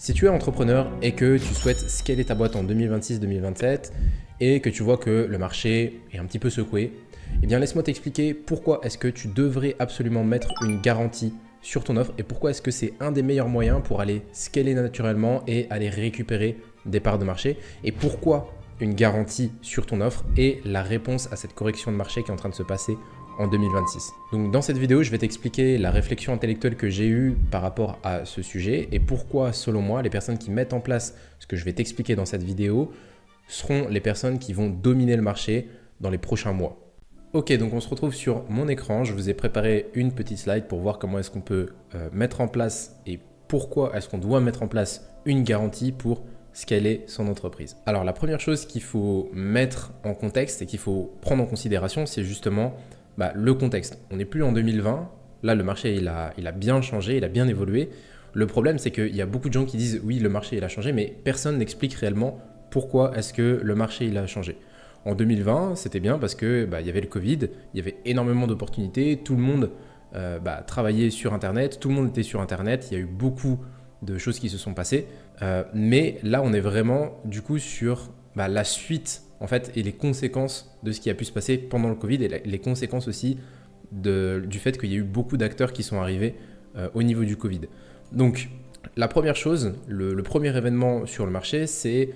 Si tu es entrepreneur et que tu souhaites scaler ta boîte en 2026-2027 et que tu vois que le marché est un petit peu secoué, eh bien laisse-moi t'expliquer pourquoi est-ce que tu devrais absolument mettre une garantie sur ton offre et pourquoi est-ce que c'est un des meilleurs moyens pour aller scaler naturellement et aller récupérer des parts de marché et pourquoi une garantie sur ton offre est la réponse à cette correction de marché qui est en train de se passer en 2026. Donc dans cette vidéo, je vais t'expliquer la réflexion intellectuelle que j'ai eue par rapport à ce sujet et pourquoi, selon moi, les personnes qui mettent en place ce que je vais t'expliquer dans cette vidéo seront les personnes qui vont dominer le marché dans les prochains mois. Ok, donc on se retrouve sur mon écran. Je vous ai préparé une petite slide pour voir comment est-ce qu'on peut mettre en place et pourquoi est-ce qu'on doit mettre en place une garantie pour scaler son entreprise. Alors la première chose qu'il faut mettre en contexte et qu'il faut prendre en considération, c'est justement le contexte. On n'est plus en 2020. Là, le marché, il a bien changé, il a bien évolué. Le problème, c'est qu'il y a beaucoup de gens qui disent oui, le marché, il a changé, mais personne n'explique réellement pourquoi est-ce que le marché, il a changé. En 2020, c'était bien parce que il y avait le Covid, il y avait énormément d'opportunités, tout le monde travaillait sur Internet, tout le monde était sur Internet, il y a eu beaucoup de choses qui se sont passées. Mais là, on est vraiment du coup sur la suite en fait, et les conséquences de ce qui a pu se passer pendant le Covid et les conséquences aussi du fait qu'il y a eu beaucoup d'acteurs qui sont arrivés au niveau du Covid. Donc, la première chose, le premier événement sur le marché, c'est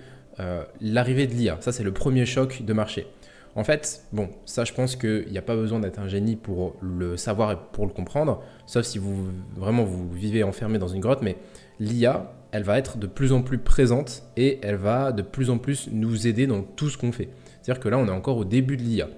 l'arrivée de l'IA. Ça, c'est le premier choc de marché. En fait, ça, je pense qu'il n'y a pas besoin d'être un génie pour le savoir et pour le comprendre, sauf si vous vivez enfermé dans une grotte, mais l'IA, elle va être de plus en plus présente et elle va de plus en plus nous aider dans tout ce qu'on fait. C'est-à-dire que là, on est encore au début de l'IA.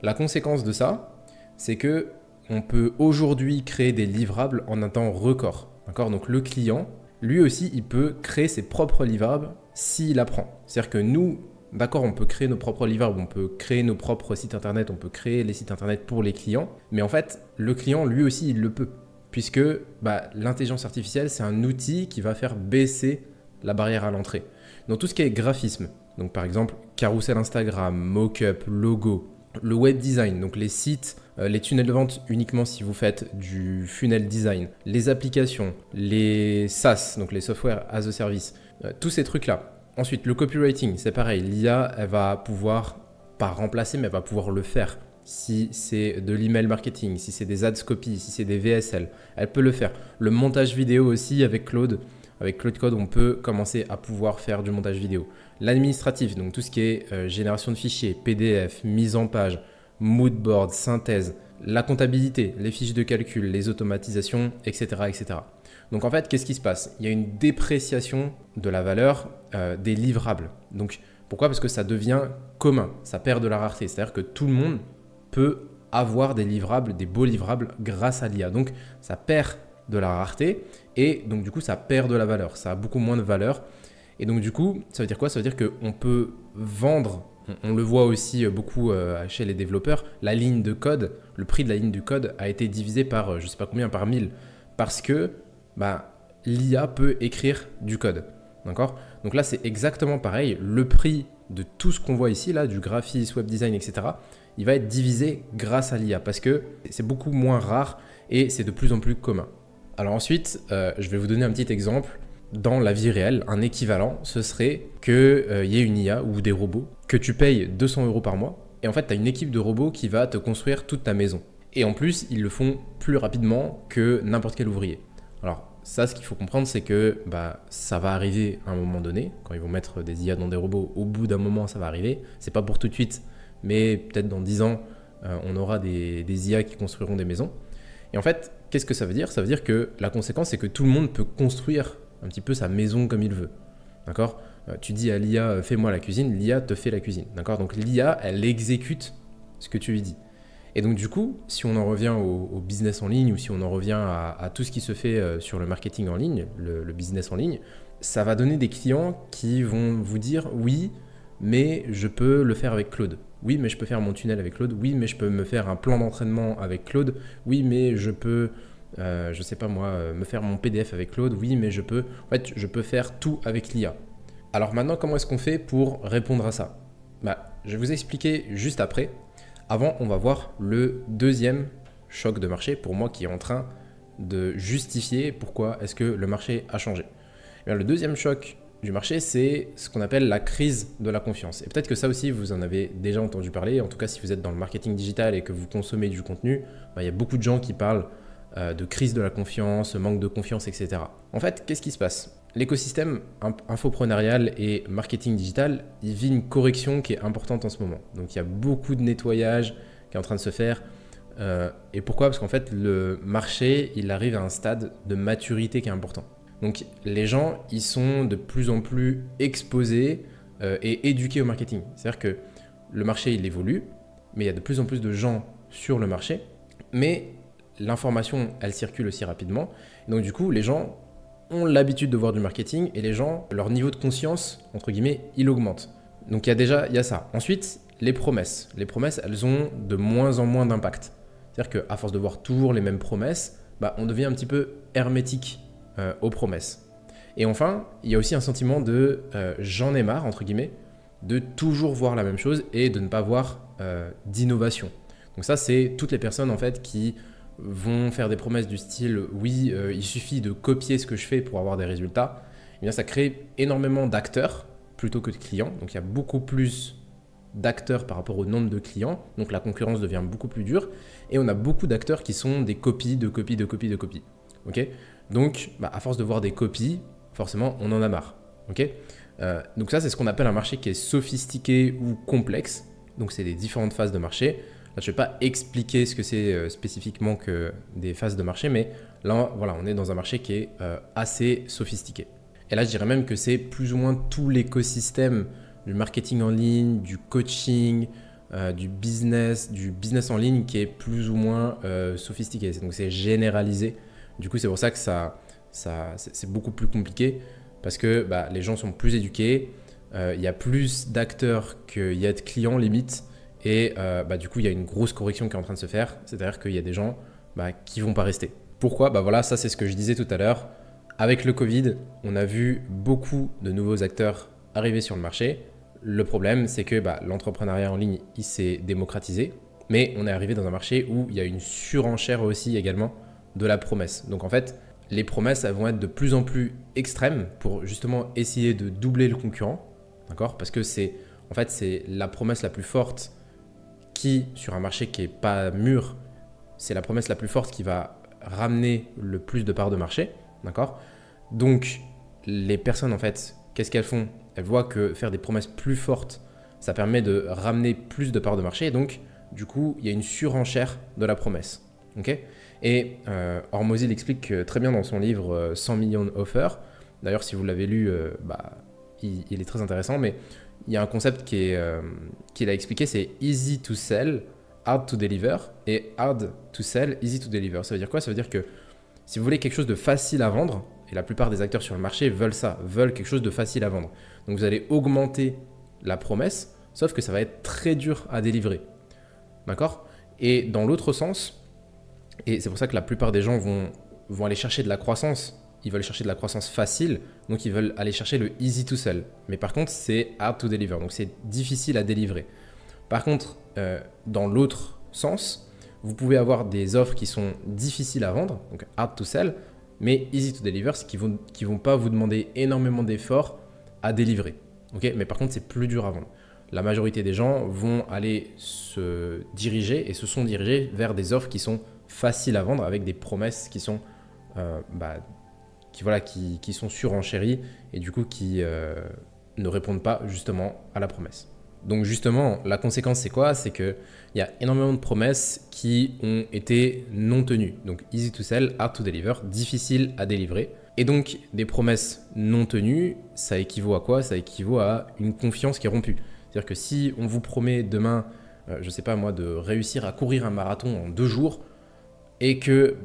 La conséquence de ça, c'est que on peut aujourd'hui créer des livrables en un temps record. D'accord ? Donc le client, lui aussi, il peut créer ses propres livrables s'il apprend. C'est-à-dire que nous, d'accord, on peut créer nos propres livrables, on peut créer nos propres sites internet, on peut créer les sites internet pour les clients, mais en fait, le client, lui aussi, il le peut. Puisque l'intelligence artificielle, c'est un outil qui va faire baisser la barrière à l'entrée. Dans tout ce qui est graphisme, donc par exemple carousel Instagram, mock-up, logo, le web design, donc les sites, les tunnels de vente uniquement si vous faites du funnel design, les applications, les SaaS, donc les software as a service, tous ces trucs-là. Ensuite, le copywriting, c'est pareil, l'IA, elle va pouvoir, pas remplacer, mais elle va pouvoir le faire. Si c'est de l'email marketing, si c'est des ads copy, si c'est des VSL, elle peut le faire. Le montage vidéo aussi avec Claude Code, on peut commencer à pouvoir faire du montage vidéo. L'administratif, donc tout ce qui est génération de fichiers, PDF, mise en page, moodboard, synthèse, la comptabilité, les fiches de calcul, les automatisations, etc., etc. Donc en fait, qu'est-ce qui se passe ? Il y a une dépréciation de la valeur des livrables. Donc pourquoi ? Parce que ça devient commun, ça perd de la rareté. C'est-à-dire que tout le monde peut avoir des livrables, des beaux livrables grâce à l'IA. Donc ça perd de la rareté et donc du coup ça perd de la valeur, ça a beaucoup moins de valeur. Et donc du coup, ça veut dire quoi ? Ça veut dire qu'on peut vendre, on le voit aussi beaucoup chez les développeurs, la ligne de code, le prix de la ligne du code a été divisé par je ne sais pas combien, par 1000, parce que l'IA peut écrire du code. D'accord ? Donc là c'est exactement pareil, le prix de tout ce qu'on voit ici, là, du graphisme, web design, etc., il va être divisé grâce à l'IA parce que c'est beaucoup moins rare et c'est de plus en plus commun. Alors ensuite, je vais vous donner un petit exemple. Dans la vie réelle, un équivalent, ce serait qu'il y ait une IA ou des robots que tu payes 200 € par mois et en fait, tu as une équipe de robots qui va te construire toute ta maison. Et en plus, ils le font plus rapidement que n'importe quel ouvrier. Alors ça, ce qu'il faut comprendre, c'est que ça va arriver à un moment donné. Quand ils vont mettre des IA dans des robots, au bout d'un moment, ça va arriver. C'est pas pour tout de suite, mais peut-être dans 10 ans, on aura des IA qui construiront des maisons. Et en fait, qu'est-ce que ça veut dire ? Ça veut dire que la conséquence, c'est que tout le monde peut construire un petit peu sa maison comme il veut. D'accord ? Tu dis à l'IA, fais-moi la cuisine, l'IA te fait la cuisine. D'accord ? Donc l'IA, elle exécute ce que tu lui dis. Et donc du coup, si on en revient au business en ligne ou si on en revient à tout ce qui se fait sur le marketing en ligne, le business en ligne, ça va donner des clients qui vont vous dire oui, mais je peux le faire avec Claude. Oui, mais je peux faire mon tunnel avec Claude. Oui, mais je peux me faire un plan d'entraînement avec Claude. Oui, mais je peux, je sais pas moi, me faire mon PDF avec Claude. Oui, mais je peux faire tout avec l'IA. Alors maintenant, comment est-ce qu'on fait pour répondre à ça ? Je vais vous expliquer juste après. Avant, on va voir le deuxième choc de marché pour moi qui est en train de justifier pourquoi est-ce que le marché a changé. bien, le deuxième choc du marché, c'est ce qu'on appelle la crise de la confiance. Et peut-être que ça aussi, vous en avez déjà entendu parler. En tout cas, si vous êtes dans le marketing digital et que vous consommez du contenu, il y a beaucoup de gens qui parlent de crise de la confiance, manque de confiance, etc. En fait, qu'est-ce qui se passe? L'écosystème infopreneurial et marketing digital, il vit une correction qui est importante en ce moment. Donc, il y a beaucoup de nettoyage qui est en train de se faire. Et pourquoi? Parce qu'en fait, le marché, il arrive à un stade de maturité qui est important. Donc, les gens, ils sont de plus en plus exposés et éduqués au marketing. C'est-à-dire que le marché, il évolue, mais il y a de plus en plus de gens sur le marché. Mais l'information, elle circule aussi rapidement. Et donc, du coup, les gens ont l'habitude de voir du marketing et les gens, leur niveau de conscience, entre guillemets, il augmente. Donc, il y a ça. Ensuite, les promesses. Les promesses, elles ont de moins en moins d'impact. C'est-à-dire qu'à force de voir toujours les mêmes promesses, on devient un petit peu hermétique aux promesses. Et enfin, il y a aussi un sentiment de j'en ai marre, entre guillemets, de toujours voir la même chose et de ne pas voir d'innovation. Donc ça, c'est toutes les personnes en fait qui vont faire des promesses du style oui, il suffit de copier ce que je fais pour avoir des résultats. Et bien, ça crée énormément d'acteurs plutôt que de clients. Donc il y a beaucoup plus d'acteurs par rapport au nombre de clients. Donc la concurrence devient beaucoup plus dure. Et on a beaucoup d'acteurs qui sont des copies de copies de copies de copies. Ok ? Donc, à force de voir des copies, forcément, on en a marre. Okay, donc ça, c'est ce qu'on appelle un marché qui est sophistiqué ou complexe. Donc, c'est les différentes phases de marché. Là, je ne vais pas expliquer ce que c'est spécifiquement que des phases de marché, mais là, voilà, on est dans un marché qui est assez sophistiqué. Et là, je dirais même que c'est plus ou moins tout l'écosystème du marketing en ligne, du coaching, du business en ligne qui est plus ou moins sophistiqué. Donc, c'est généralisé. Du coup, c'est pour ça que c'est beaucoup plus compliqué parce que les gens sont plus éduqués, il y a plus d'acteurs qu'il y a de clients limite et du coup, il y a une grosse correction qui est en train de se faire, c'est-à-dire qu'il y a des gens qui ne vont pas rester. Pourquoi? Voilà, ça c'est ce que je disais tout à l'heure. Avec le Covid, on a vu beaucoup de nouveaux acteurs arriver sur le marché. Le problème, c'est que l'entrepreneuriat en ligne, il s'est démocratisé, mais on est arrivé dans un marché où il y a une surenchère aussi également de la promesse. Donc en fait, les promesses elles vont être de plus en plus extrêmes pour justement essayer de doubler le concurrent, d'accord? Parce que c'est la promesse la plus forte qui, sur un marché qui n'est pas mûr, c'est la promesse la plus forte qui va ramener le plus de parts de marché, d'accord? Donc les personnes en fait, qu'est-ce qu'elles font? Elles voient que faire des promesses plus fortes, ça permet de ramener plus de parts de marché et donc du coup, il y a une surenchère de la promesse, ok? Et Hormozy explique très bien dans son livre 100 millions offers. D'ailleurs, si vous l'avez lu, il est très intéressant. Mais il y a un concept qu'il a expliqué, c'est easy to sell, hard to deliver. Et hard to sell, easy to deliver. Ça veut dire quoi? Ça veut dire que si vous voulez quelque chose de facile à vendre, et la plupart des acteurs sur le marché veulent ça, veulent quelque chose de facile à vendre. Donc vous allez augmenter la promesse, sauf que ça va être très dur à délivrer. D'accord? Et dans l'autre sens, et c'est pour ça que la plupart des gens vont aller chercher de la croissance. Ils veulent chercher de la croissance facile, donc ils veulent aller chercher le easy to sell. Mais par contre, c'est hard to deliver, donc c'est difficile à délivrer. Par contre, dans l'autre sens, vous pouvez avoir des offres qui sont difficiles à vendre, donc hard to sell, mais easy to deliver, c'est qu'ils vont pas vous demander énormément d'efforts à délivrer. Okay, mais par contre, c'est plus dur à vendre. La majorité des gens vont aller se diriger et se sont dirigés vers des offres qui sont faciles à vendre avec des promesses qui sont, qui sont surenchéries et du coup qui ne répondent pas justement à la promesse. Donc justement, la conséquence c'est quoi? C'est qu'il y a énormément de promesses qui ont été non tenues. Donc easy to sell, hard to deliver, difficile à délivrer. Et donc des promesses non tenues, ça équivaut à quoi? Ça équivaut à une confiance qui est rompue. C'est-à-dire que si on vous promet demain, je ne sais pas moi, de réussir à courir un marathon en 2 jours, et que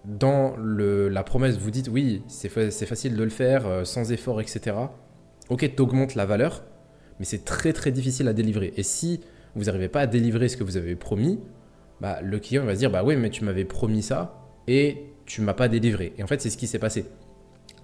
dans la promesse, vous dites oui, c'est facile de le faire, sans effort, etc. Ok, tu augmentes la valeur, mais c'est très très difficile à délivrer. Et si vous n'arrivez pas à délivrer ce que vous avez promis, le client va se dire oui, mais tu m'avais promis ça et tu ne m'as pas délivré. Et en fait, c'est ce qui s'est passé.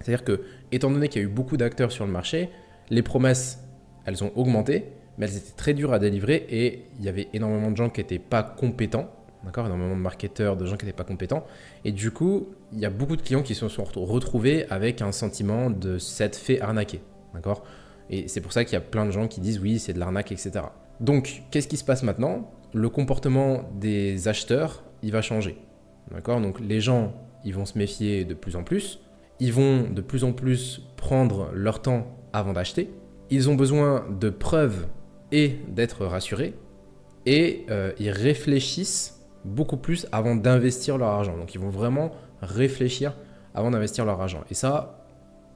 C'est-à-dire que, étant donné qu'il y a eu beaucoup d'acteurs sur le marché, les promesses, elles ont augmenté, mais elles étaient très dures à délivrer et il y avait énormément de gens qui n'étaient pas compétents. d'accord, énormément de marketeurs, de gens qui n'étaient pas compétents. Et du coup, il y a beaucoup de clients qui se sont retrouvés avec un sentiment de s'être fait arnaquer, d'accord. Et c'est pour ça qu'il y a plein de gens qui disent oui, c'est de l'arnaque, etc. Donc, qu'est-ce qui se passe maintenant? Le comportement des acheteurs, il va changer, d'accord. Donc, les gens, ils vont se méfier de plus en plus. Ils vont de plus en plus prendre leur temps avant d'acheter. Ils ont besoin de preuves et d'être rassurés. Et ils réfléchissent beaucoup plus avant d'investir leur argent. Donc, ils vont vraiment réfléchir avant d'investir leur argent. Et ça,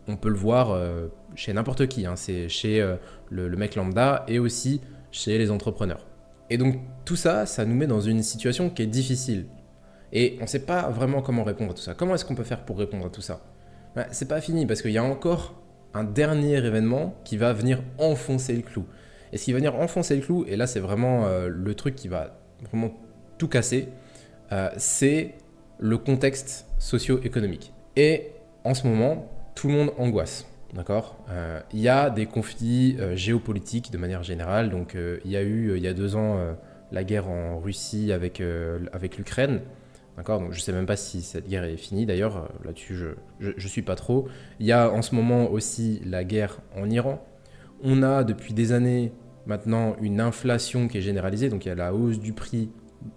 on peut le voir chez n'importe qui. Hein. C'est chez le mec lambda et aussi chez les entrepreneurs. Et donc, tout ça, ça nous met dans une situation qui est difficile. Et on ne sait pas vraiment comment répondre à tout ça. Comment est-ce qu'on peut faire pour répondre à tout ça? C'est pas fini parce qu'il y a encore un dernier événement qui va venir enfoncer le clou. Et ce qui va venir enfoncer le clou, et là c'est vraiment le truc qui va vraiment tout casser, c'est le contexte socio-économique. Et en ce moment, tout le monde angoisse. D'accord. Il y a des conflits géopolitiques de manière générale. Donc il y a eu il y a 2 ans la guerre en Russie avec l'Ukraine. D'accord, donc je ne sais même pas si cette guerre est finie d'ailleurs, là-dessus je suis pas trop. Il y a en ce moment aussi la guerre en Iran. On a depuis des années maintenant une inflation qui est généralisée, donc il y a la hausse du prix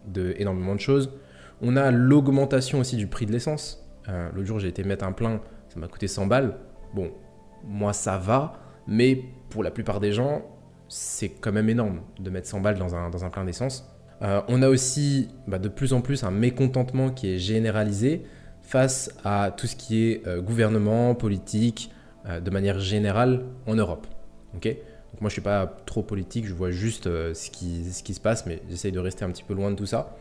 d'énormément de choses. On a l'augmentation aussi du prix de l'essence. L'autre jour j'ai été mettre un plein, ça m'a coûté 100 balles. Bon, moi ça va, mais pour la plupart des gens, c'est quand même énorme de mettre 100 balles dans un plein d'essence. On a aussi de plus en plus un mécontentement qui est généralisé face à tout ce qui est gouvernement, politique, de manière générale en Europe. Okay, donc moi je ne suis pas trop politique, je vois juste ce qui se passe, mais j'essaye de rester un petit peu loin de tout ça.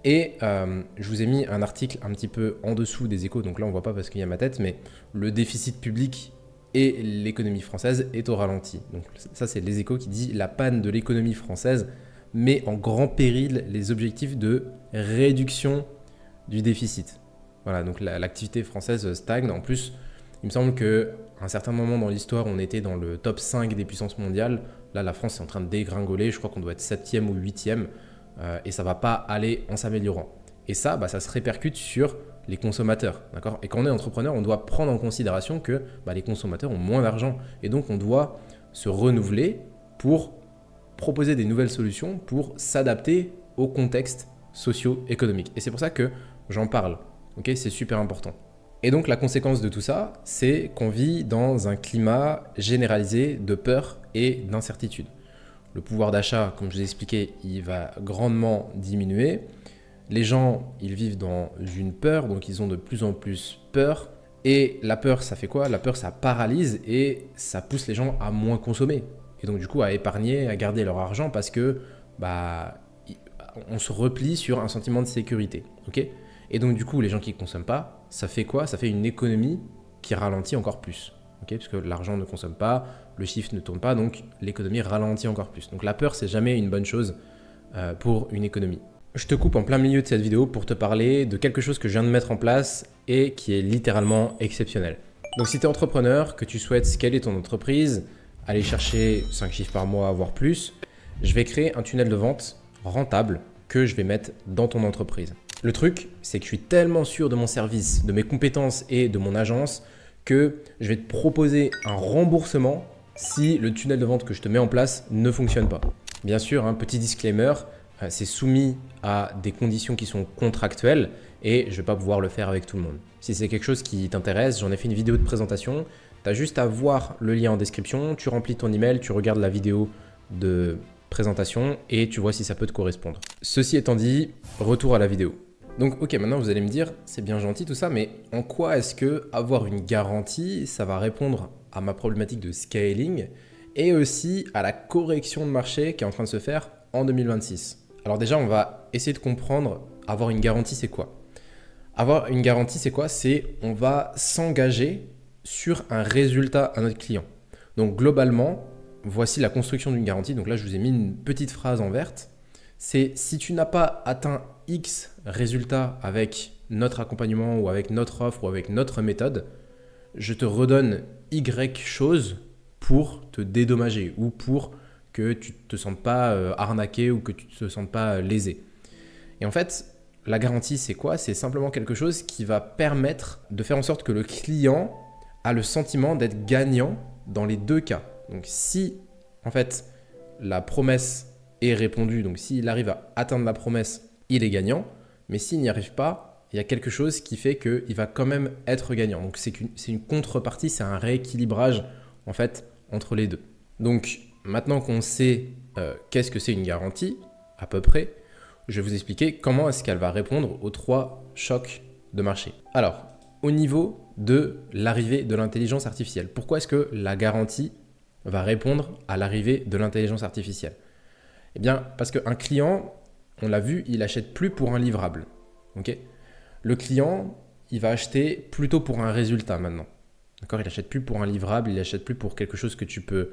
Et je vous ai mis un article un petit peu en dessous des Échos, donc là on ne voit pas parce qu'il y a ma tête, mais le déficit public et l'économie française est au ralenti. Donc ça c'est les Échos qui dit la panne de l'économie française met en grand péril les objectifs de réduction du déficit. Voilà, donc l'activité française stagne. En plus, il me semble qu'à un certain moment dans l'histoire, on était dans le top 5 des puissances mondiales. Là, la France est en train de dégringoler. Je crois qu'on doit être 7e ou 8e. Et ça ne va pas aller en s'améliorant. Et ça, ça se répercute sur les consommateurs. D'accord. Et quand on est entrepreneur, on doit prendre en considération que les consommateurs ont moins d'argent. Et donc, on doit se renouveler pour proposer des nouvelles solutions pour s'adapter au contexte socio-économique. Et c'est pour ça que j'en parle. Okay, c'est super important. Et donc la conséquence de tout ça, c'est qu'on vit dans un climat généralisé de peur et d'incertitude. Le pouvoir d'achat, comme je vous ai expliqué, il va grandement diminuer. Les gens, ils vivent dans une peur, donc ils ont de plus en plus peur. Et la peur, ça fait quoi? La peur, ça paralyse et ça pousse les gens à moins consommer. Et donc du coup à épargner, à garder leur argent parce que on se replie sur un sentiment de sécurité. Okay, et donc du coup les gens qui ne consomment pas, ça fait quoi? Ça fait une économie qui ralentit encore plus. Okay, parce que l'argent ne consomme pas, le chiffre ne tourne pas, donc l'économie ralentit encore plus. Donc la peur, c'est jamais une bonne chose pour une économie. Je te coupe en plein milieu de cette vidéo pour te parler de quelque chose que je viens de mettre en place et qui est littéralement exceptionnel. Donc si tu es entrepreneur, que tu souhaites scaler ton entreprise, aller chercher 5 chiffres par mois, voire plus, je vais créer un tunnel de vente rentable que je vais mettre dans ton entreprise. Le truc, c'est que je suis tellement sûr de mon service, de mes compétences et de mon agence que je vais te proposer un remboursement si le tunnel de vente que je te mets en place ne fonctionne pas. Bien sûr, un petit disclaimer, c'est soumis à des conditions qui sont contractuelles et je ne vais pas pouvoir le faire avec tout le monde. Si c'est quelque chose qui t'intéresse, j'en ai fait une vidéo de présentation. Tu as juste à voir le lien en description, tu remplis ton email, tu regardes la vidéo de présentation et tu vois si ça peut te correspondre. Ceci étant dit, retour à la vidéo. Donc ok, maintenant vous allez me dire, c'est bien gentil tout ça, mais en quoi est-ce que avoir une garantie, ça va répondre à ma problématique de scaling et aussi à la correction de marché qui est en train de se faire en 2026? Alors déjà, on va essayer de comprendre, avoir une garantie, c'est quoi? Avoir une garantie, c'est quoi? C'est on va s'engager sur un résultat à notre client. Donc globalement, voici la construction d'une garantie. Donc là, je vous ai mis une petite phrase en verte. C'est si tu n'as pas atteint X résultat avec notre accompagnement ou avec notre offre ou avec notre méthode, je te redonne Y chose pour te dédommager ou pour que tu ne te sentes pas arnaqué ou que tu ne te sentes pas lésé. Et en fait, la garantie, c'est quoi? C'est simplement quelque chose qui va permettre de faire en sorte que le client a le sentiment d'être gagnant dans les deux cas. Donc si en fait la promesse est répondue, donc s'il arrive à atteindre la promesse, il est gagnant, mais s'il n'y arrive pas, il y a quelque chose qui fait qu'il va quand même être gagnant. Donc c'est une contrepartie, c'est un rééquilibrage en fait entre les deux. Donc maintenant qu'on sait qu'est-ce que c'est une garantie, à peu près, je vais vous expliquer comment est-ce qu'elle va répondre aux 3 chocs de marché. Alors, au niveau de l'arrivée de l'intelligence artificielle, pourquoi est-ce que la garantie va répondre à l'arrivée de l'intelligence artificielle? Eh bien, parce qu'un client, on l'a vu, il n'achète plus pour un livrable. Okay, le client, il va acheter plutôt pour un résultat maintenant. D'accord, il n'achète plus pour un livrable, il n'achète plus pour quelque chose que tu peux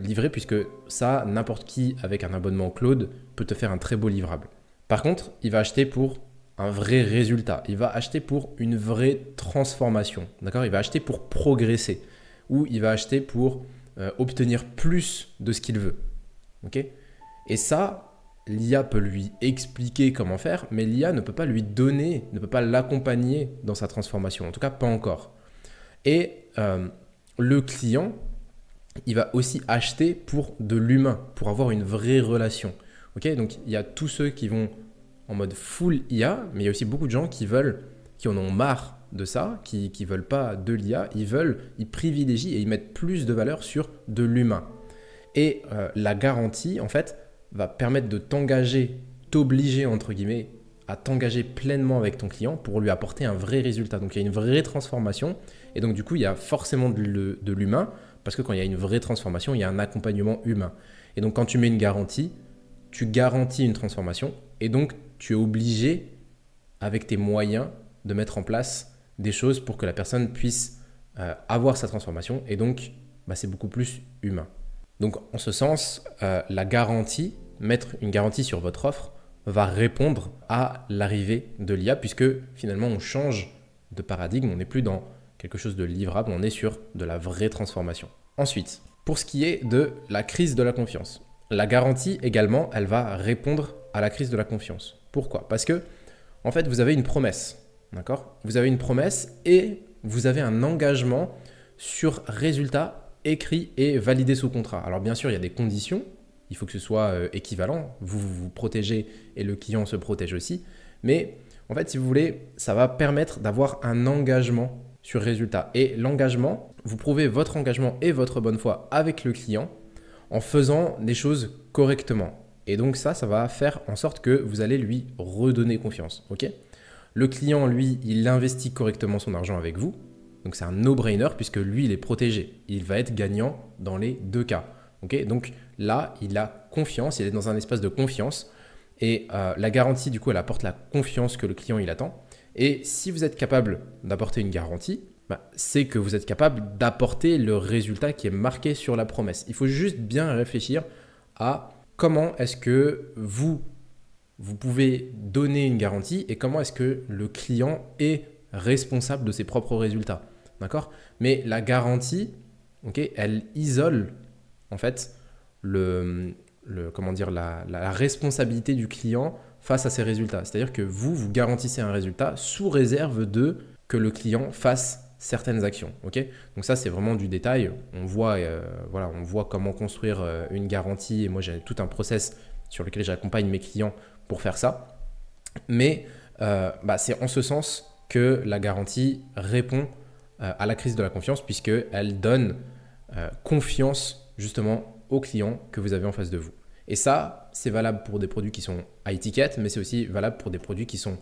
livrer, puisque ça, n'importe qui avec un abonnement cloud peut te faire un très beau livrable. Par contre, il va acheter pour un vrai résultat. Il va acheter pour une vraie transformation. D'accord, il va acheter pour progresser. Ou il va acheter pour obtenir plus de ce qu'il veut. Okay, et ça, l'IA peut lui expliquer comment faire, mais l'IA ne peut pas lui donner, ne peut pas l'accompagner dans sa transformation. En tout cas, pas encore. Et le client, il va aussi acheter pour de l'humain, pour avoir une vraie relation. Okay, donc, il y a tous ceux qui vont en mode full IA, mais il y a aussi beaucoup de gens qui en ont marre de ça, qui ne veulent pas de l'IA, ils privilégient et ils mettent plus de valeur sur de l'humain. Et la garantie, en fait, va permettre de t'obliger, entre guillemets, à t'engager pleinement avec ton client pour lui apporter un vrai résultat. Donc, il y a une vraie transformation. Et donc, du coup, il y a forcément de l'humain, parce que quand il y a une vraie transformation, il y a un accompagnement humain. Et donc, quand tu mets une garantie, tu garantis une transformation. Et donc, tu es obligé, avec tes moyens, de mettre en place des choses pour que la personne puisse avoir sa transformation. Et donc, c'est beaucoup plus humain. Donc, en ce sens, la garantie, mettre une garantie sur votre offre, va répondre à l'arrivée de l'IA, puisque finalement, on change de paradigme. On n'est plus dans quelque chose de livrable, on est sur de la vraie transformation. Ensuite, pour ce qui est de la crise de la confiance, la garantie également, elle va répondre à la crise de la confiance. Pourquoi? Parce que, en fait, vous avez une promesse, d'accord? Vous avez une promesse et vous avez un engagement sur résultat écrit et validé sous contrat. Alors bien sûr, il y a des conditions, il faut que ce soit équivalent, vous vous protégez et le client se protège aussi, mais en fait, si vous voulez, ça va permettre d'avoir un engagement sur résultat. Et l'engagement, vous prouvez votre engagement et votre bonne foi avec le client en faisant des choses correctement. Et donc ça va faire en sorte que vous allez lui redonner confiance. Okay, le client, lui, il investit correctement son argent avec vous. Donc c'est un no-brainer puisque lui, il est protégé. Il va être gagnant dans les deux cas. Okay, donc là, il a confiance, il est dans un espace de confiance. Et la garantie, du coup, elle apporte la confiance que le client il attend. Et si vous êtes capable d'apporter une garantie, c'est que vous êtes capable d'apporter le résultat qui est marqué sur la promesse. Il faut juste bien réfléchir à comment est-ce que vous pouvez donner une garantie et comment est-ce que le client est responsable de ses propres résultats. D'accord? Mais la garantie, okay, elle isole en fait la responsabilité du client face à ses résultats. C'est-à-dire que vous garantissez un résultat sous réserve de que le client fasse certaines actions. Okay, donc ça, c'est vraiment du détail. On voit comment construire une garantie. Et moi, j'ai tout un process sur lequel j'accompagne mes clients pour faire ça. Mais c'est en ce sens que la garantie répond à la crise de la confiance puisqu'elle donne confiance justement aux clients que vous avez en face de vous. Et ça, c'est valable pour des produits qui sont high ticket, mais c'est aussi valable pour des produits qui sont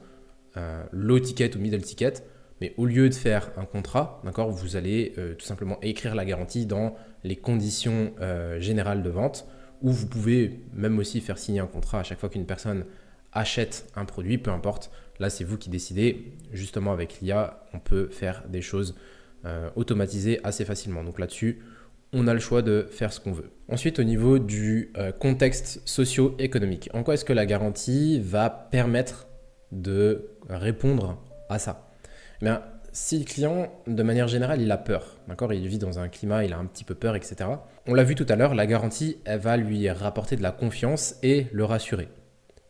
low ticket ou middle ticket. Mais au lieu de faire un contrat, d'accord, vous allez tout simplement écrire la garantie dans les conditions générales de vente, où vous pouvez même aussi faire signer un contrat à chaque fois qu'une personne achète un produit, peu importe. Là, c'est vous qui décidez. Justement, avec l'IA, on peut faire des choses automatisées assez facilement. Donc là-dessus, on a le choix de faire ce qu'on veut. Ensuite, au niveau du contexte socio-économique, en quoi est-ce que la garantie va permettre de répondre à ça? Eh bien, si le client, de manière générale, il a peur, d'accord, il vit dans un climat, il a un petit peu peur, etc. On l'a vu tout à l'heure, la garantie, elle va lui rapporter de la confiance et le rassurer.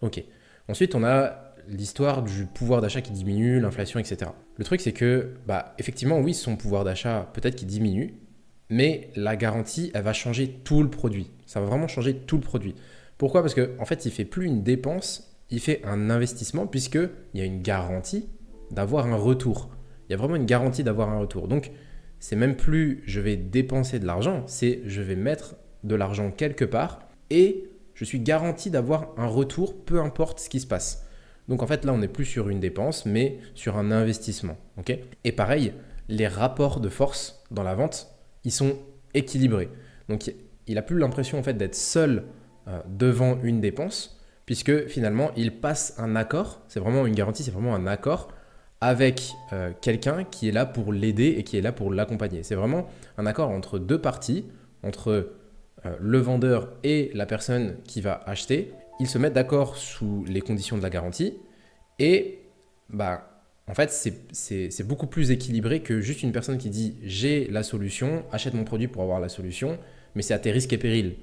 Ok. Ensuite, on a l'histoire du pouvoir d'achat qui diminue, l'inflation, etc. Le truc, c'est que, effectivement, oui, son pouvoir d'achat peut-être qu'il diminue, mais la garantie, elle va changer tout le produit. Ça va vraiment changer tout le produit. Pourquoi? Parce qu'en fait, il ne fait plus une dépense, il fait un investissement, puisqu'il y a une garantie d'avoir un retour. Il y a vraiment une garantie d'avoir un retour. Donc, c'est même plus je vais dépenser de l'argent, c'est je vais mettre de l'argent quelque part et je suis garanti d'avoir un retour, peu importe ce qui se passe. Donc en fait, là, on n'est plus sur une dépense, mais sur un investissement. Okay, et pareil, les rapports de force dans la vente, ils sont équilibrés. Donc il n'a plus l'impression en fait d'être seul devant une dépense, puisque finalement, il passe un accord, c'est vraiment une garantie, c'est vraiment un accord avec quelqu'un qui est là pour l'aider et qui est là pour l'accompagner. C'est vraiment un accord entre deux parties, entre le vendeur et la personne qui va acheter. Ils se mettent d'accord sous les conditions de la garantie et en fait, c'est beaucoup plus équilibré que juste une personne qui dit « j'ai la solution, achète mon produit pour avoir la solution, mais c'est à tes risques et périls ».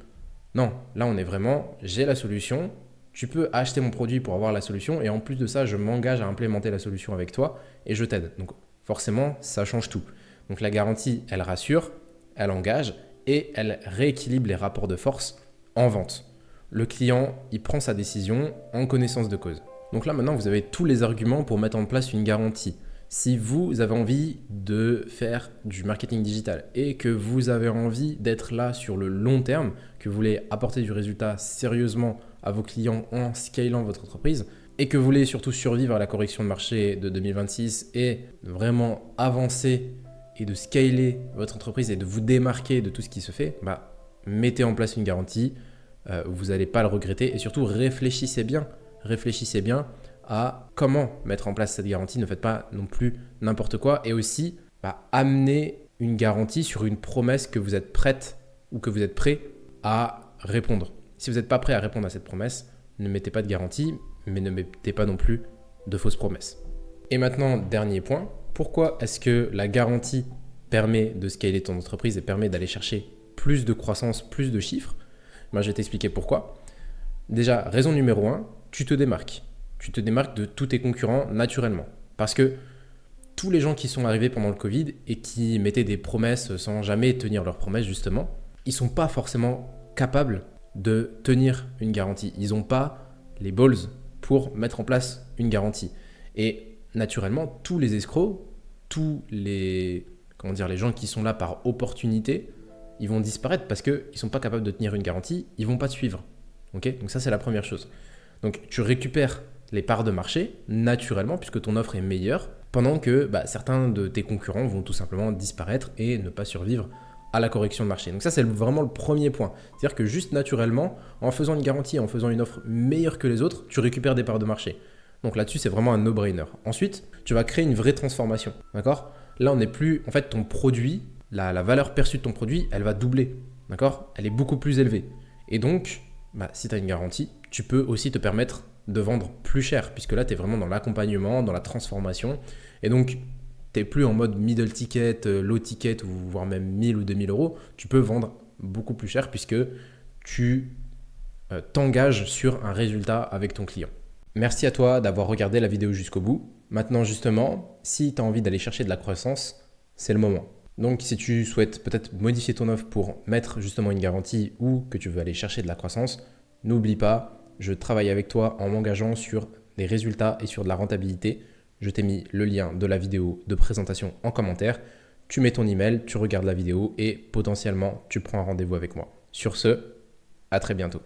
Non, là on est vraiment « j'ai la solution ». Tu peux acheter mon produit pour avoir la solution et en plus de ça, je m'engage à implémenter la solution avec toi et je t'aide. Donc forcément, ça change tout. Donc la garantie, elle rassure, elle engage et elle rééquilibre les rapports de force en vente. Le client, il prend sa décision en connaissance de cause. Donc là maintenant, vous avez tous les arguments pour mettre en place une garantie. Si vous avez envie de faire du marketing digital et que vous avez envie d'être là sur le long terme, que vous voulez apporter du résultat sérieusement à vos clients en scalant votre entreprise et que vous voulez surtout survivre à la correction de marché de 2026 et vraiment avancer et de scaler votre entreprise et de vous démarquer de tout ce qui se fait, mettez en place une garantie, vous n'allez pas le regretter et surtout réfléchissez bien à comment mettre en place cette garantie. Ne faites pas non plus n'importe quoi et aussi amenez une garantie sur une promesse que vous êtes prête ou que vous êtes prêt à répondre. Si vous n'êtes pas prêt à répondre à cette promesse, ne mettez pas de garantie, mais ne mettez pas non plus de fausses promesses. Et maintenant, dernier point, pourquoi est-ce que la garantie permet de scaler ton entreprise et permet d'aller chercher plus de croissance, plus de chiffres? Je vais t'expliquer pourquoi. Déjà, raison numéro 1, tu te démarques. Tu te démarques de tous tes concurrents naturellement. Parce que tous les gens qui sont arrivés pendant le Covid et qui mettaient des promesses sans jamais tenir leurs promesses justement, ils ne sont pas forcément capables de tenir une garantie. Ils n'ont pas les balls pour mettre en place une garantie. Et naturellement, tous les escrocs, tous les gens qui sont là par opportunité, ils vont disparaître parce qu'ils ne sont pas capables de tenir une garantie, ils ne vont pas te suivre. Okay, donc ça, c'est la première chose. Donc tu récupères les parts de marché naturellement puisque ton offre est meilleure pendant que certains de tes concurrents vont tout simplement disparaître et ne pas survivre à la correction de marché. Donc ça, c'est vraiment le premier point. C'est-à-dire que juste naturellement, en faisant une garantie, en faisant une offre meilleure que les autres, tu récupères des parts de marché. Donc là-dessus, c'est vraiment un no-brainer. Ensuite, tu vas créer une vraie transformation. D'accord ? Là, on n'est plus... En fait, ton produit, la valeur perçue de ton produit, elle va doubler. D'accord ? Elle est beaucoup plus élevée. Et donc, si tu as une garantie, tu peux aussi te permettre de vendre plus cher, puisque là, tu es vraiment dans l'accompagnement, dans la transformation. Et donc, tu n'es plus en mode middle ticket, low ticket, ou voire même 1000 ou 2000 euros. Tu peux vendre beaucoup plus cher puisque tu t'engages sur un résultat avec ton client. Merci à toi d'avoir regardé la vidéo jusqu'au bout. Maintenant, justement, si tu as envie d'aller chercher de la croissance, c'est le moment. Donc, si tu souhaites peut-être modifier ton offre pour mettre justement une garantie ou que tu veux aller chercher de la croissance, n'oublie pas, je travaille avec toi en m'engageant sur des résultats et sur de la rentabilité. Je t'ai mis le lien de la vidéo de présentation en commentaire. Tu mets ton email, tu regardes la vidéo et potentiellement, tu prends un rendez-vous avec moi. Sur ce, à très bientôt.